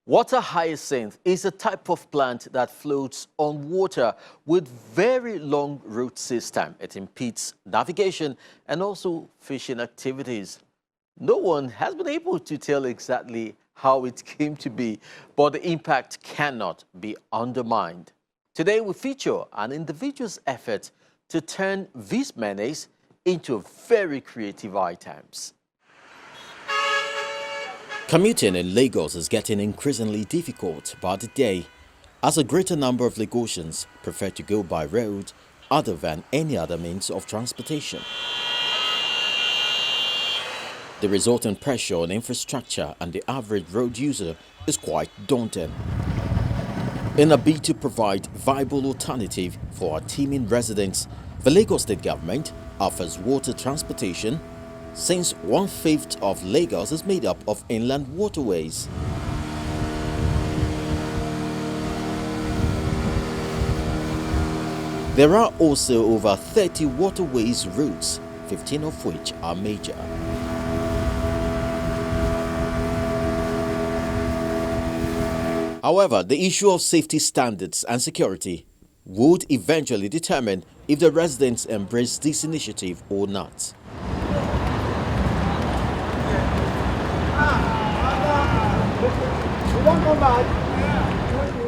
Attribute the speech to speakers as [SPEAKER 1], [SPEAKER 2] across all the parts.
[SPEAKER 1] Water hyacinth is a type of plant that floats on water with very long root system. It impedes navigation and also fishing activities. No one has been able to tell exactly how it came to be, but the impact cannot be undermined. Today we feature an individual's effort to turn these menace into very creative items. Commuting in Lagos is getting increasingly difficult by the day, as a greater number of Lagosians prefer to go by road other than any other means of transportation. The resultant pressure on infrastructure and the average road user is quite daunting. In a bid to provide viable alternative for our teeming residents, the Lagos State government offers water transportation since 1/5 of Lagos is made up of inland waterways. There are also over 30 waterways routes, 15 of which are major. However, the issue of safety standards and security would eventually determine if the residents embrace this initiative or not.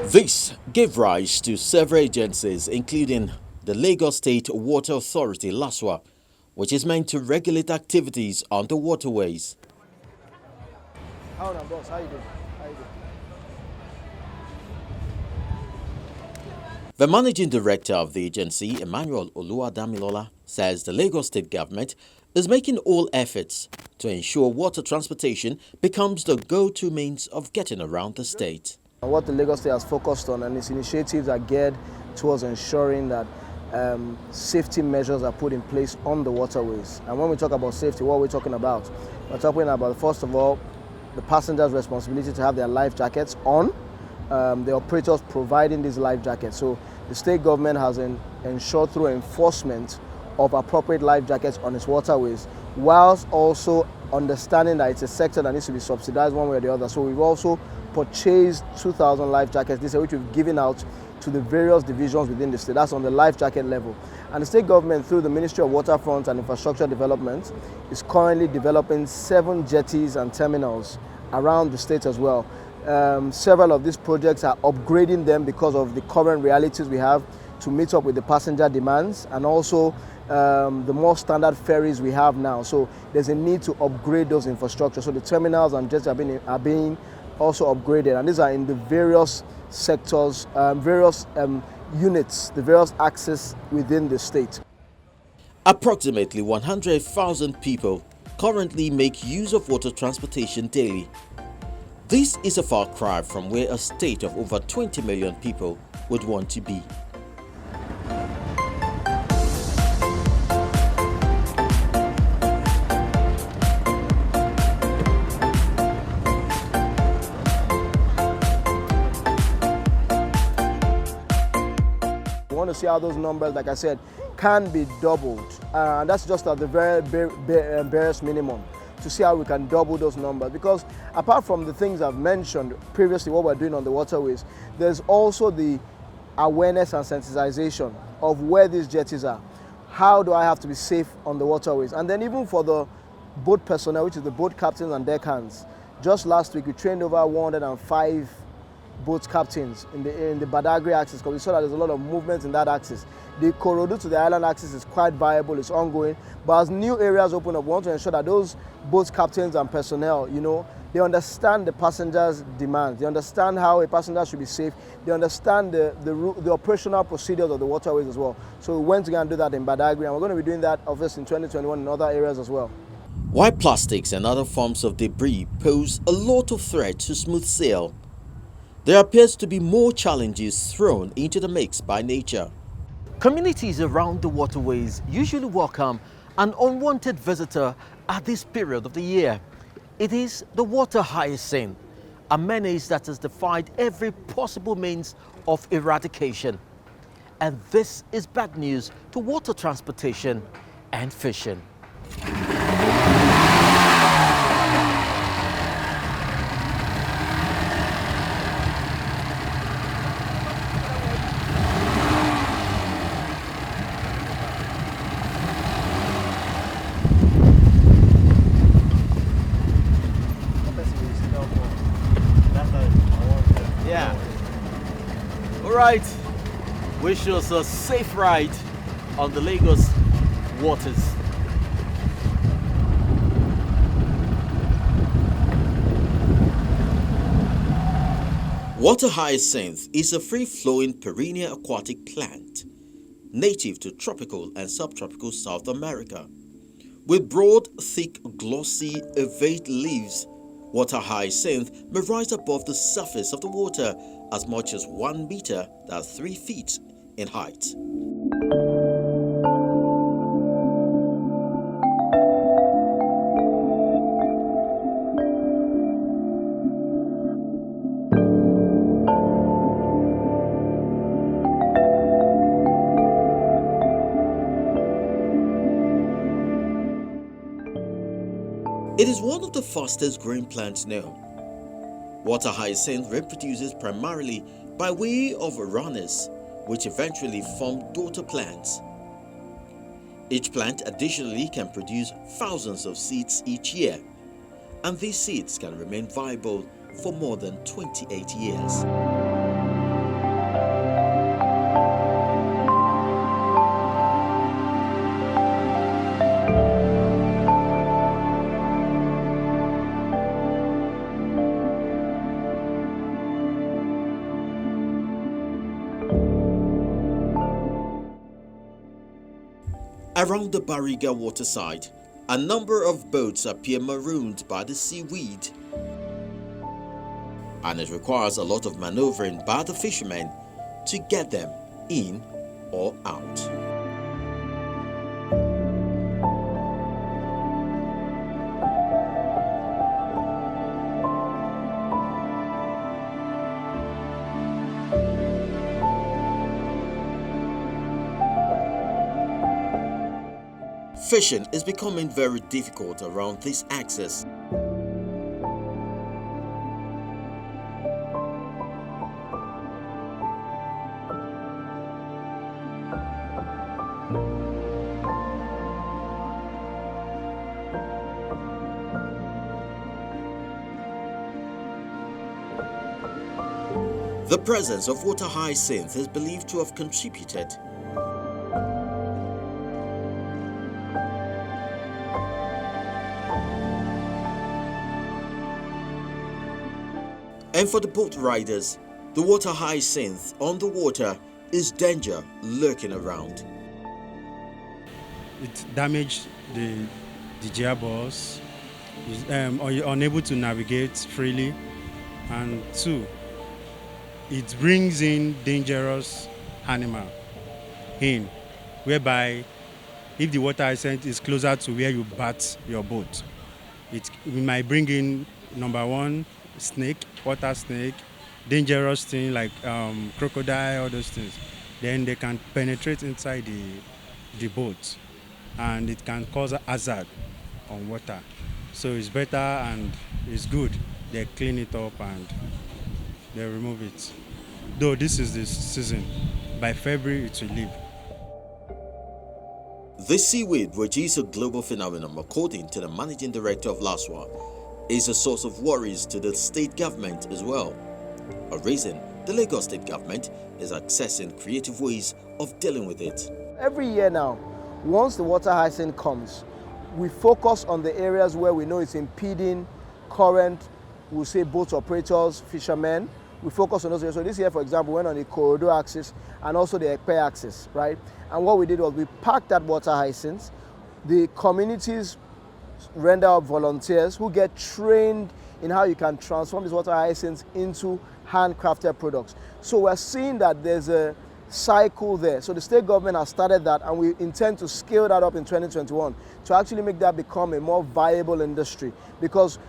[SPEAKER 1] This gave rise to several agencies, including the Lagos State Water Authority (LASWA), which is meant to regulate activities on the waterways.
[SPEAKER 2] How you doing?
[SPEAKER 1] The managing director of the agency, Emmanuel Oluwadamilola, says the Lagos State government is making all efforts to ensure water transportation becomes the go-to means of getting around the state.
[SPEAKER 2] What the Lagos State has focused on and its initiatives are geared towards ensuring that safety measures are put in place on the waterways. And when we talk about safety, what are we talking about? We're talking about, first of all, the passengers' responsibility to have their life jackets on, the operators providing these life jackets. So the state government has ensured through enforcement of appropriate life jackets on its waterways, whilst also understanding that it's a sector that needs to be subsidized one way or the other. So we've also purchased 2,000 life jackets this year, which we've given out to the various divisions within the state. That's on the life jacket level. And the state government, through the Ministry of Waterfront and Infrastructure Development, is currently developing 7 jetties and terminals around the state as well. Several of these projects are upgrading them because of the current realities we have to meet up with the passenger demands and also the more standard ferries we have now. So there's a need to upgrade those infrastructure. So the terminals and jets are being also upgraded, and these are in the various sectors, various units, the various axes within the state.
[SPEAKER 1] Approximately 100,000 people currently make use of water transportation daily. This is a far cry from where a state of over 20 million people would want to be.
[SPEAKER 2] We want to see how those numbers, like I said, can be doubled. And that's just at the very barest minimum, to see how we can double those numbers. Because apart from the things I've mentioned previously, what we're doing on the waterways, there's also the awareness and sensitization of where these jetties are. How do I have to be safe on the waterways? And then even for the boat personnel, which is the boat captains and deckhands. Just last week, we trained over 105 boat captains in the Badagry axis, because we saw that there's a lot of movement in that axis. The Korodu to the island axis is quite viable, it's ongoing, but as new areas open up, we want to ensure that those boat captains and personnel, they understand the passengers' demands, they understand how a passenger should be safe, they understand the operational procedures of the waterways as well. So we went to go and do that in Badagry, and we're going to be doing that, obviously, in 2021 in other areas as well.
[SPEAKER 1] While plastics and other forms of debris pose a lot of threat to smooth sail, there appears to be more challenges thrown into the mix by nature. Communities around the waterways usually welcome an unwanted visitor at this period of the year. It is the water hyacinth, a menace that has defied every possible means of eradication. And this is bad news to water transportation and fishing. right, wish us a safe ride on the Lagos waters. Water hyacinth is a free-flowing perennial aquatic plant native to tropical and subtropical South America. With broad, thick, glossy, ovate leaves, water hyacinth may rise above the surface of the water as much as 1 meter, that's 3 feet in height. It is one of the fastest growing plants known. Water hyacinth reproduces primarily by way of runners, which eventually form daughter plants. Each plant additionally can produce thousands of seeds each year, and these seeds can remain viable for more than 28 years. Around the Barriga waterside, a number of boats appear marooned by the seaweed, and it requires a lot of maneuvering by the fishermen to get them in or out. Fishing is becoming very difficult around this axis. The presence of water hyacinth is believed to have contributed. And for the boat riders, the water hyacinth on the water is danger lurking around.
[SPEAKER 3] It damaged the gearbox, or you're unable to navigate freely, and 2, it brings in dangerous animal in, whereby if the water hyacinth is closer to where you bat your boat, it might bring in, number 1, snake, water snake, dangerous thing like crocodile, all those things. Then they can penetrate inside the boat, and it can cause hazard on water. So it's better and it's good. They clean it up and they remove it. Though this is the season, by February it will leave.
[SPEAKER 1] This seaweed, which is a global phenomenon according to the managing director of LASWA, is a source of worries to the state government as well. A reason the Lagos state government is accessing creative ways of dealing with it.
[SPEAKER 2] Every year now, once the water hyacinth comes, we focus on the areas where we know it's impeding current, we'll say boat operators, fishermen. We focus on those areas. So this year, for example, we went on the Korodo axis and also the Ekpe axis, right? And what we did was we packed that water hyacinth. The communities render up volunteers who get trained in how you can transform these water hyacinths into handcrafted products. So we're seeing that there's a cycle there. So the state government has started that, and we intend to scale that up in 2021 to actually make that become a more viable industry. Because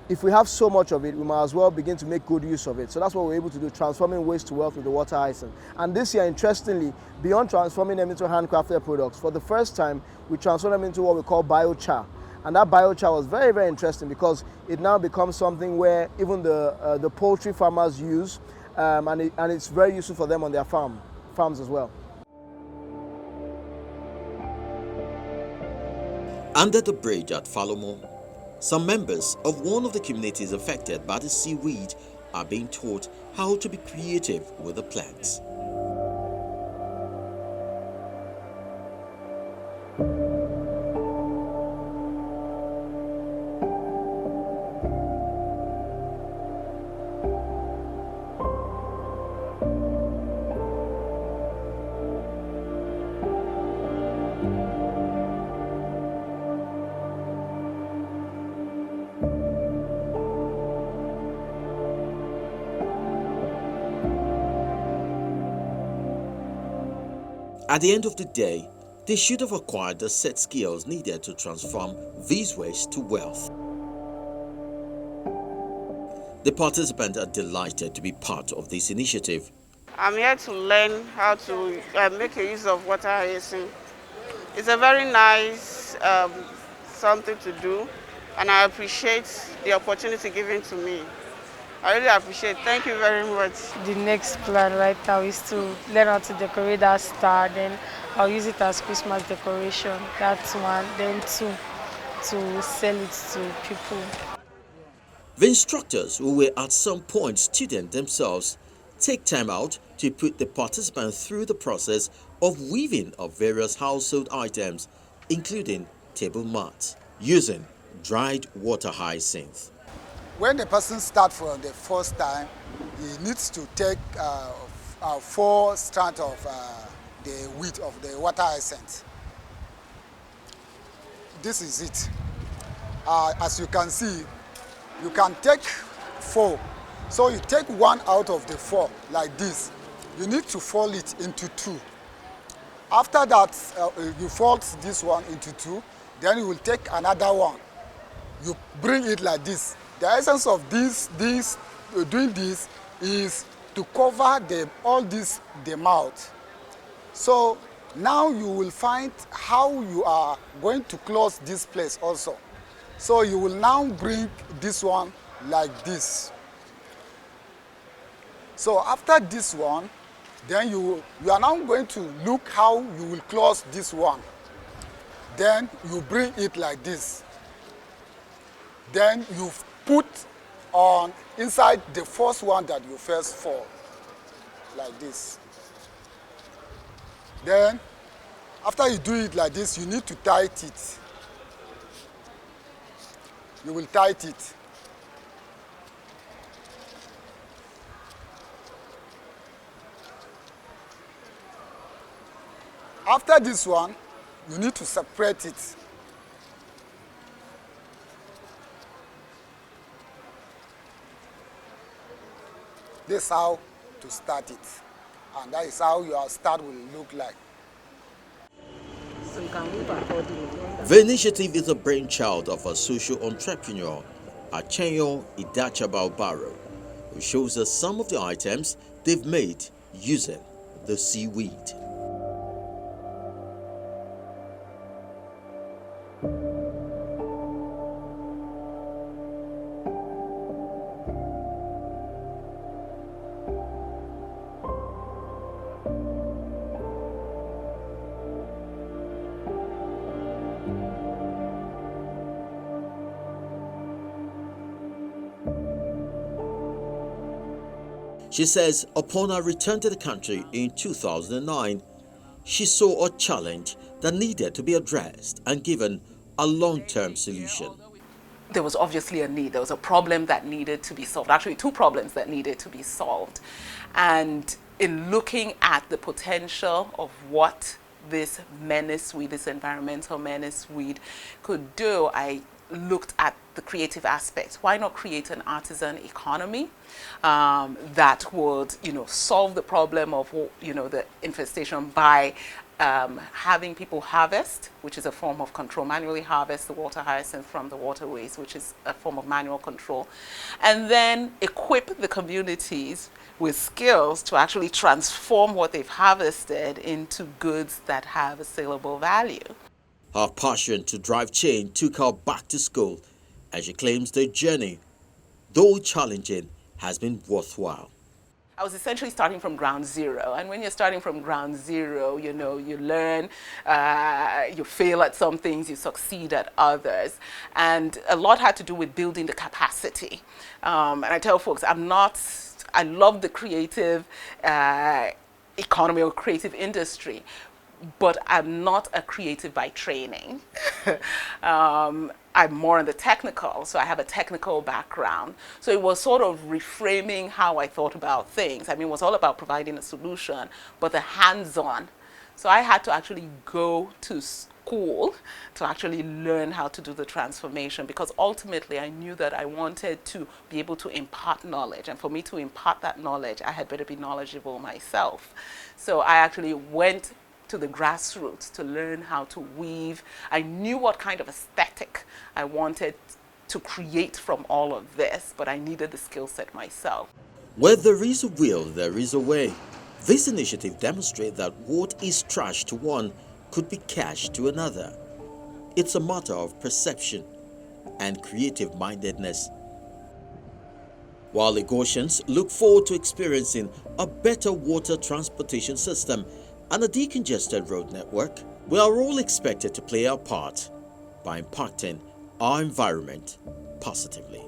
[SPEAKER 2] if we have so much of it, we might as well begin to make good use of it. So that's what we're able to do, transforming waste to wealth with the water hyacinth. And this year, interestingly, beyond transforming them into handcrafted products, for the first time, we transformed them into what we call biochar. And that biochar was very, very interesting because it now becomes something where even the poultry farmers use, and it's very useful for them on their farms as well.
[SPEAKER 1] Under the bridge at Falomo, some members of one of the communities affected by the seaweed are being taught how to be creative with the plants. At the end of the day, they should have acquired the set skills needed to transform these waste to wealth. The participants are delighted to be part of this initiative.
[SPEAKER 4] I'm here to learn how to make a use of water hyacinth. It's a very nice something to do, and I appreciate the opportunity given to me. I really appreciate it. Thank you very much.
[SPEAKER 5] The next plan right now is to learn how to decorate that star, then I'll use it as Christmas decoration. That's one. Then two, to sell it to people.
[SPEAKER 1] The instructors, who were at some point students themselves, take time out to put the participants through the process of weaving of various household items, including table mats, using dried water hyacinth.
[SPEAKER 6] When the person starts for the first time, he needs to take 4 strands of the weed of the water hyacinth. This is it. As you can see, you can take 4. So you take 1 out of the 4 like this. You need to fold it into 2. After that, you fold this one into 2. Then you will take another one. You bring it like this. The essence of doing this is to cover the mouth. So now you will find how you are going to close this place also. So you will now bring this one like this. So after this one, then you are now going to look how you will close this one. Then you bring it like this. Then you put on inside the first one that you first fold, like this. Then, after you do it like this, you need to tight it. You will tight it. After this one, you need to separate it. This is how to start it. And that is how your start will look like.
[SPEAKER 1] The initiative is a brainchild of a social entrepreneur, Achenyo Idachabao, who shows us some of the items they've made using the seaweed. She says upon her return to the country in 2009, she saw a challenge that needed to be addressed and given a long-term solution.
[SPEAKER 7] There was obviously a need. There was a problem that needed to be solved. Actually, 2 problems that needed to be solved. And in looking at the potential of what this menace weed, this environmental menace weed could do, I looked at the creative aspects. Why not create an artisan economy that would, solve the problem of, the infestation by having people harvest, which is a form of control, manually harvest the water hyacinth from the waterways, which is a form of manual control, and then equip the communities with skills to actually transform what they've harvested into goods that have a saleable value.
[SPEAKER 1] Her passion to drive change took her back to school, and she claims the journey, though challenging, has been worthwhile.
[SPEAKER 7] I was essentially starting from ground zero. And when you're starting from ground zero, you learn, you fail at some things, you succeed at others. And a lot had to do with building the capacity. And I tell folks, I love the creative economy or creative industry, but I'm not a creative by training. I'm more on the technical, so I have a technical background. So it was sort of reframing how I thought about things. I mean, it was all about providing a solution, but the hands-on. So I had to actually go to school to actually learn how to do the transformation, because ultimately I knew that I wanted to be able to impart knowledge. And for me to impart that knowledge, I had better be knowledgeable myself. So I actually went to the grassroots to learn how to weave. I knew what kind of aesthetic I wanted to create from all of this, but I needed the skill set myself.
[SPEAKER 1] Where there is a will, there is a way. This initiative demonstrates that what is trash to one could be cash to another. It's a matter of perception and creative mindedness. While Lagosians look forward to experiencing a better water transportation system and a decongested road network, we are all expected to play our part by impacting our environment positively.